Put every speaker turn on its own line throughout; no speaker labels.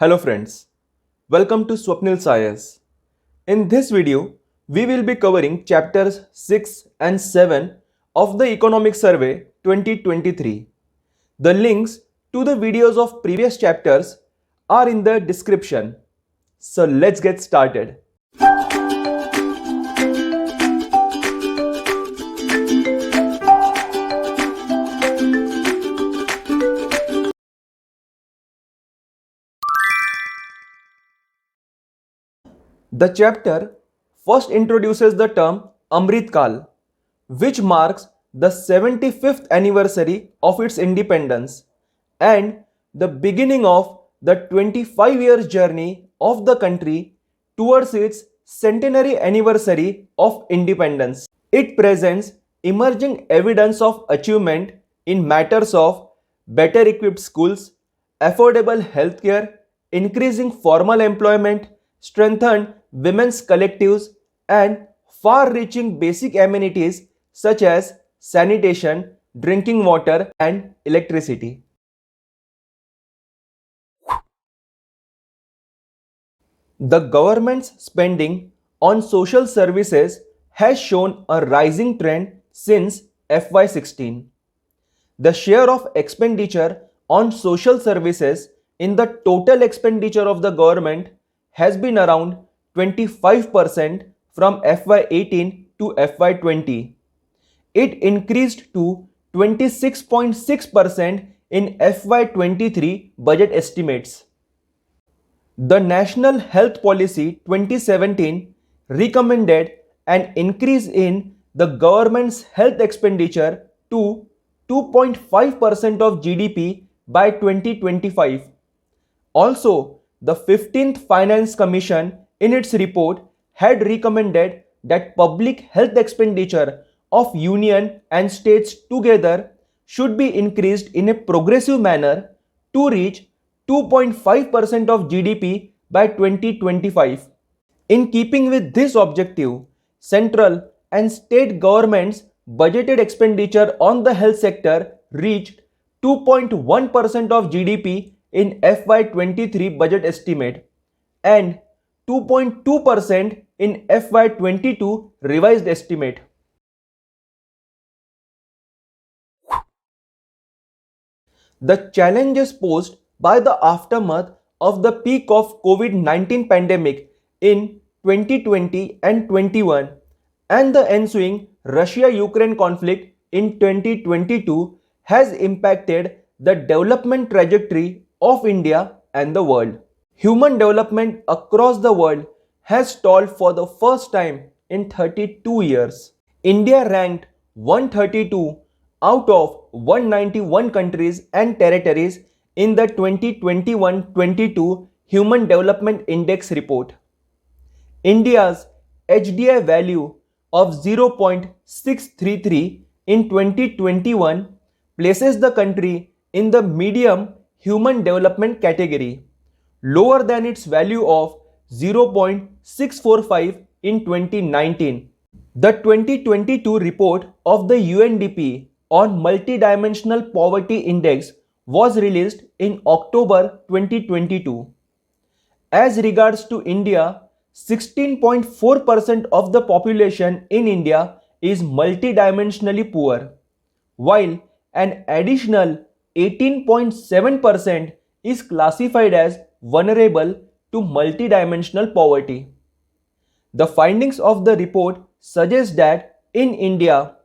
Hello friends, welcome to Swapnil Sayas. In this video, we will be covering chapters 6 and 7 of the Economic Survey 2023. The links to the videos of previous chapters are in the description. So let's get started. The chapter first introduces the term Amrit Kal, which marks the 75th anniversary of its independence and the beginning of the 25 years journey of the country towards its centenary anniversary of independence. It presents emerging evidence of achievement in matters of better equipped schools, affordable healthcare, increasing formal employment, strengthened women's collectives, and far reaching basic amenities such as sanitation, drinking water, and electricity. The government's spending on social services has shown a rising trend since FY16. The share of expenditure on social services in the total expenditure of the government has been around 25% from FY18 to FY20. It increased to 26.6% in FY23 budget estimates. The National Health Policy 2017 recommended an increase in the government's health expenditure to 2.5% of GDP by 2025. Also, the 15th Finance Commission in its report had recommended that public health expenditure of union and states together should be increased in a progressive manner to reach 2.5% of GDP by 2025. In keeping with this objective, central and state governments' budgeted expenditure on the health sector reached 2.1% of GDP in FY23 budget estimate and 2.2% in FY22 revised estimate. The challenges posed by the aftermath of the peak of COVID-19 pandemic in 2020 and 21 and the ensuing Russia-Ukraine conflict in 2022 has impacted the development trajectory of India and the world. Human development across the world has stalled for the first time in 32 years. India ranked 132 out of 191 countries and territories in the 2021-22 Human Development Index report. India's HDI value of 0.633 in 2021 places the country in the medium human development category, lower than its value of 0.645 in 2019. The 2022 report of the UNDP on Multidimensional Poverty Index was released in October 2022. As regards to India, 16.4% of the population in India is multidimensionally poor, while an additional 18.7% is classified as vulnerable to multidimensional poverty. The findings of the report suggest that in India,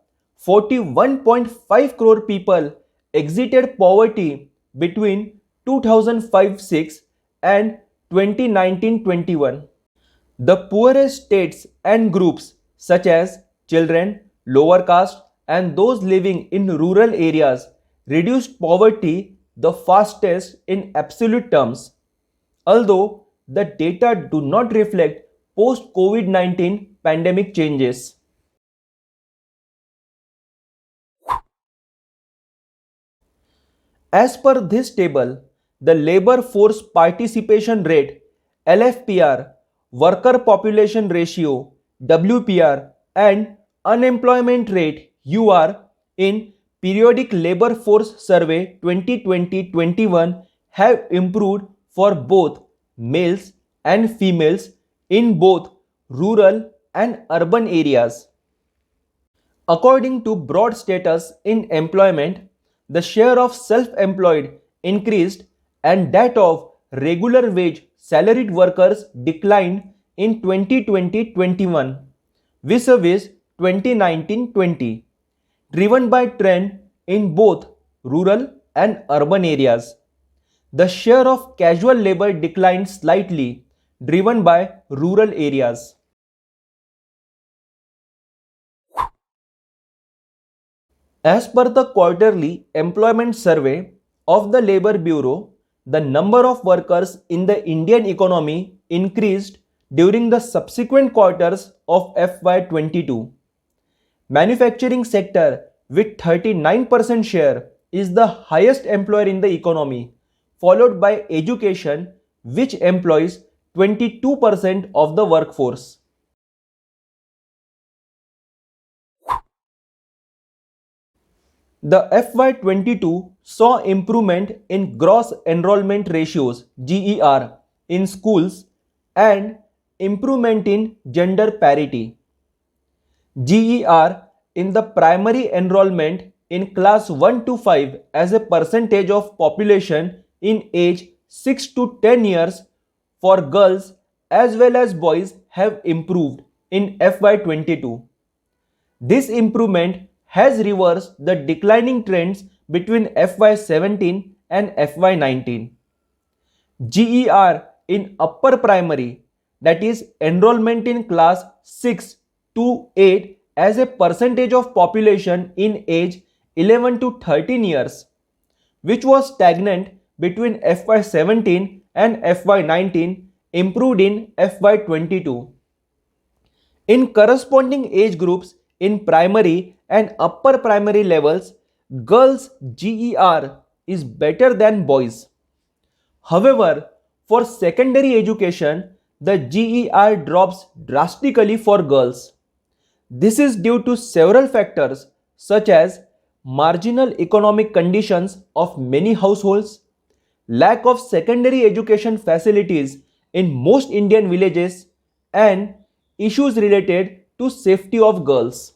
41.5 crore people exited poverty between 2005-6 and 2019-21. The poorest states and groups such as children, lower caste, and those living in rural areas reduced poverty the fastest in absolute terms, although the data do not reflect post-COVID-19 pandemic changes. As per this table, the labor force participation rate LFPR, worker population ratio WPR, and unemployment rate UR in periodic labor force survey 2020-21 have improved for both males and females in both rural and urban areas. According to broad status in employment, the share of self-employed increased and that of regular wage salaried workers declined in 2020-21 vis-a-vis 2019-20, driven by trend in both rural and urban areas. The share of casual labor declined slightly, driven by rural areas. As per the quarterly employment survey of the Labour Bureau, the number of workers in the Indian economy increased during the subsequent quarters of FY22. Manufacturing sector with 39% share is the highest employer in the economy, followed by education which employs 22% of the workforce. The FY22 saw improvement in gross enrollment ratios GER in schools and improvement in gender parity. GER in the primary enrollment in class 1 to 5 as a percentage of population in age 6 to 10 years for girls as well as boys have improved in FY22. This improvement has reversed the declining trends between FY17 and FY19. GER in upper primary, that is enrollment in class 6 to 8 as a percentage of population in age 11 to 13 years, which was stagnant between FY17 and FY19, improved in FY22. In corresponding age groups in primary and upper primary levels, girls' GER is better than boys. However, for secondary education, the GER drops drastically for girls. This is due to several factors such as marginal economic conditions of many households, lack of secondary education facilities in most Indian villages, and issues related to safety of girls.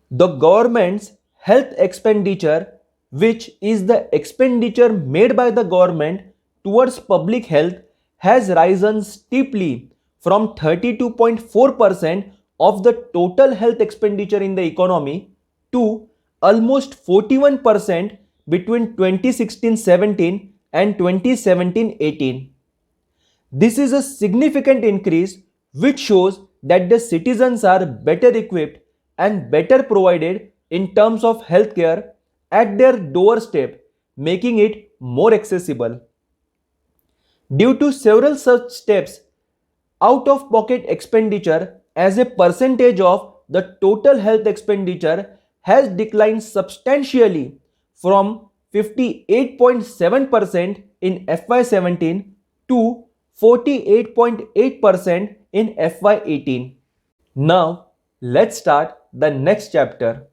The government's health expenditure, which is the expenditure made by the government towards public health, has risen steeply from 32.4% of the total health expenditure in the economy to almost 41% between 2016-17 and 2017-18. This is a significant increase which shows that the citizens are better equipped and better provided in terms of healthcare at their doorstep, making it more accessible. Due to several such steps, out-of-pocket expenditure as a percentage of the total health expenditure has declined substantially from 58.7% in FY17 to 48.8% in FY18. Now, let's start the next chapter.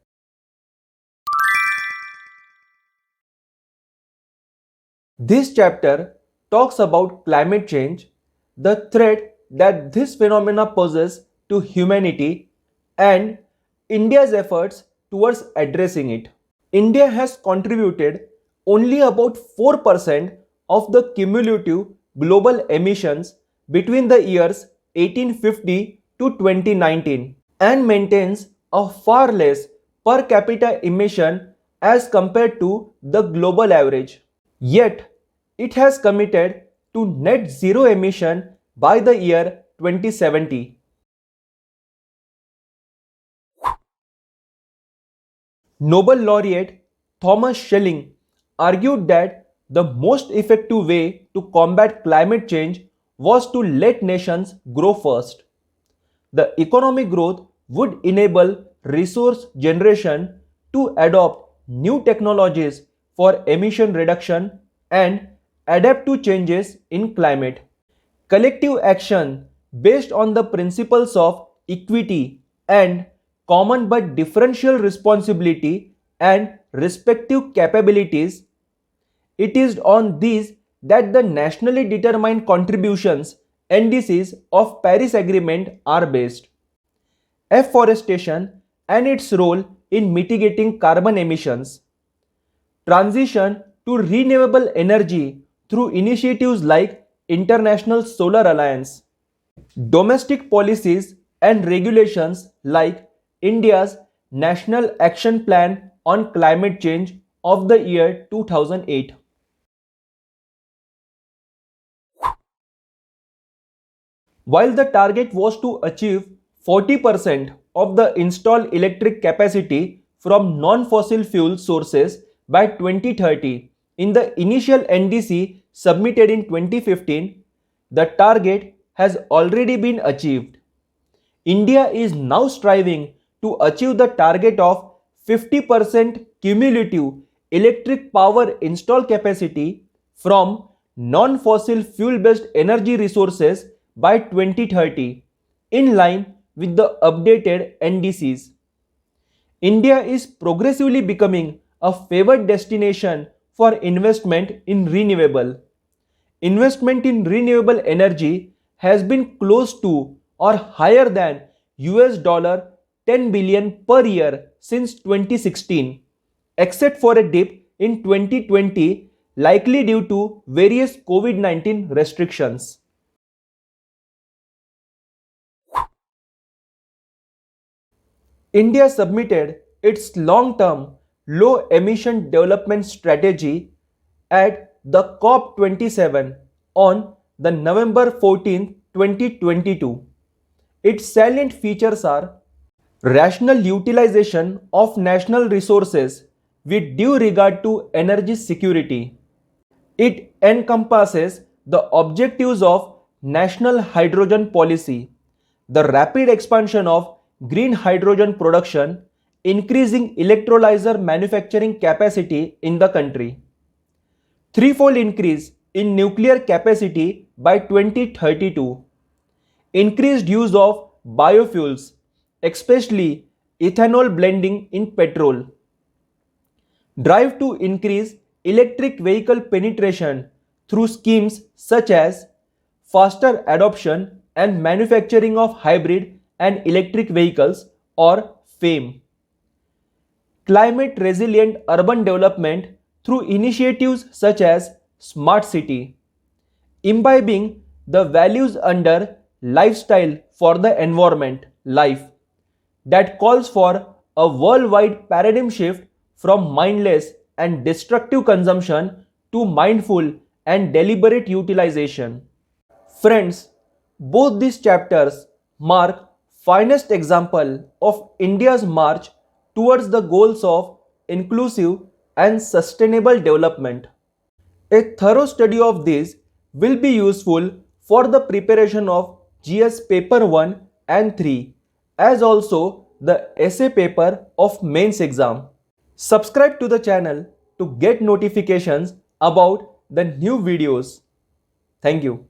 This chapter talks about climate change, the threat that this phenomena poses to humanity, and India's efforts towards addressing it. India has contributed only about 4% of the cumulative global emissions between the years 1850 to 2019 and maintains a far less per capita emission as compared to the global average. Yet, it has committed to net zero emission by the year 2070. Nobel laureate Thomas Schelling argued that the most effective way to combat climate change was to let nations grow first. The economic growth would enable resource generation to adopt new technologies for emission reduction and adapt to changes in climate. Collective action based on the principles of equity and common but differential responsibility and respective capabilities. It is on these that the nationally determined contributions NDCs of Paris Agreement are based. Afforestation and its role in mitigating carbon emissions. Transition to renewable energy through initiatives like International Solar Alliance. Domestic policies and regulations like India's National Action Plan on Climate Change of the year 2008. While the target was to achieve 40% of the installed electric capacity from non-fossil fuel sources by 2030 in the initial NDC submitted in 2015, the target has already been achieved. India is now striving to achieve the target of 50% cumulative electric power installed capacity from non-fossil fuel-based energy resources by 2030, in line with the updated NDCs. India is progressively becoming a favored destination for investment in renewable. Investment in renewable energy has been close to or higher than $10 billion per year since 2016, except for a dip in 2020 likely due to various COVID-19 restrictions. India submitted its long-term low-emission development strategy at the COP27 on the November 14, 2022. Its salient features are rational utilization of national resources with due regard to energy security. It encompasses the objectives of national hydrogen policy, the rapid expansion of green hydrogen production, increasing electrolyzer manufacturing capacity in the country, threefold increase in nuclear capacity by 2032, increased use of biofuels, especially ethanol blending in petrol, drive to increase electric vehicle penetration through schemes such as faster adoption and manufacturing of hybrid and electric vehicles or FAME. Climate resilient urban development through initiatives such as Smart City. Imbibing the values under lifestyle for the environment, life, that calls for a worldwide paradigm shift from mindless and destructive consumption to mindful and deliberate utilization. Friends, both these chapters mark finest example of India's march towards the goals of inclusive and sustainable development. A thorough study of these will be useful for the preparation of GS paper 1 and 3 as also the essay paper of mains exam. Subscribe to the channel to get notifications about the new videos. Thank you.